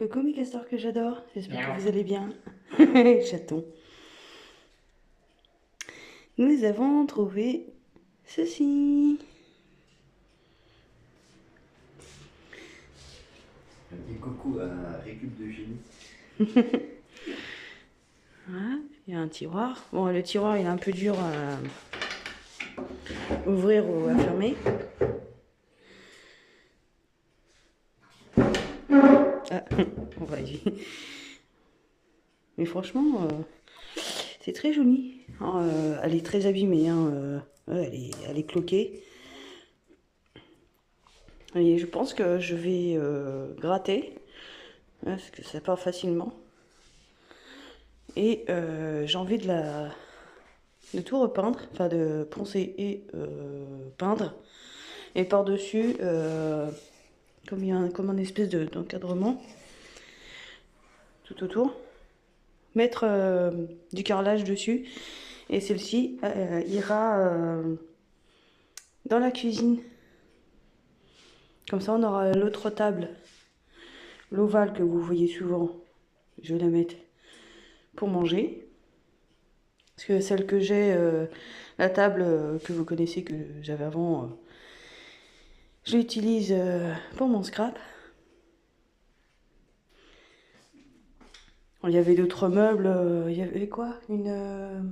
Coucou mes castors que j'adore, j'espère que vous allez bien. Chaton. Nous avons trouvé ceci. Un petit coucou à Récup de Génie. Voilà, il y a un tiroir. Bon, le tiroir il est un peu dur à ouvrir ou à fermer. Ah, on va y. Mais franchement, c'est très joli. Alors, elle est très abîmée, hein, elle est cloquée. Et je pense que je vais gratter, parce que ça part facilement. Et j'ai envie de tout repeindre, enfin de poncer et peindre. Et par-dessus, comme il y a comme un espèce d'encadrement tout autour, mettre du carrelage dessus. Et celle-ci ira dans la cuisine. Comme ça, on aura l'autre table, l'ovale que vous voyez souvent. Je vais la mettre pour manger. Parce que celle que j'ai, la table que vous connaissez, que j'avais avant, je l'utilise pour mon scrap. Il y avait d'autres meubles, il y avait quoi Il y avait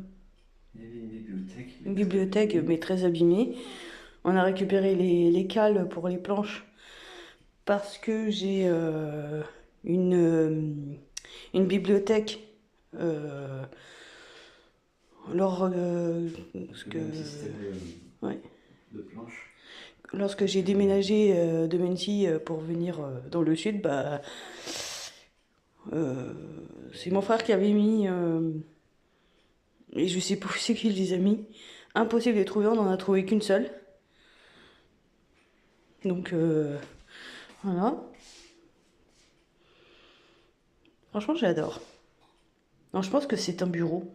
une bibliothèque. Une bibliothèque, mais très abîmée. On a récupéré les cales pour les planches parce que j'ai une bibliothèque Le même système ouais. de planches. Lorsque j'ai déménagé de Mency pour venir dans le sud, bah, c'est mon frère qui avait mis, et je sais pas où c'est qu'il les a mis. Impossible de les trouver, on n'en a trouvé qu'une seule. Donc voilà. Franchement, j'adore. Non, je pense que c'est un bureau.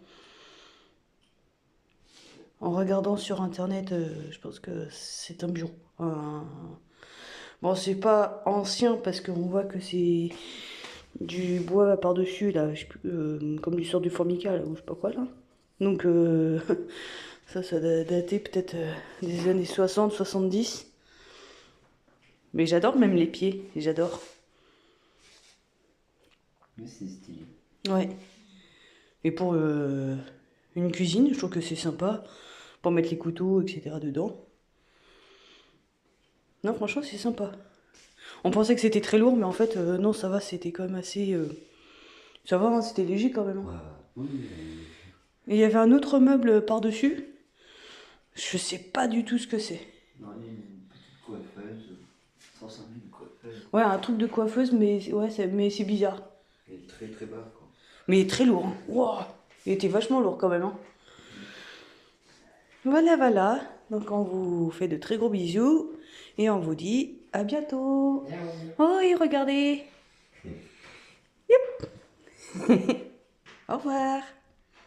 En regardant sur internet, je pense que c'est un bureau. Bon, c'est pas ancien parce qu'on voit que c'est du bois par-dessus, là, je sais plus, comme du sort du formica, là, ou je sais pas quoi, là. Donc, ça doit dater peut-être des années 60, 70. Mais j'adore même les pieds, j'adore. Mais c'est stylé. Ouais. Et pour une cuisine, je trouve que c'est sympa. Pour mettre les couteaux, etc. dedans. Non, franchement, c'est sympa. On pensait que c'était très lourd, mais en fait, non, ça va, c'était quand même assez... Ça va, hein, c'était léger quand même. Hein. Ouais, oui, Et il y avait un autre meuble par-dessus. Je sais pas du tout ce que c'est. non, il y a une petite coiffeuse. Ça ressemble à une coiffeuse. Ouais, un truc de coiffeuse, mais ouais, mais c'est bizarre. Elle est très très bas, quoi. Mais très lourd. Hein. Wow. Il était vachement lourd quand même. Hein. Voilà, voilà. Donc on vous fait de très gros bisous. Et on vous dit à bientôt. Oh, et regardez. Youp. Au revoir.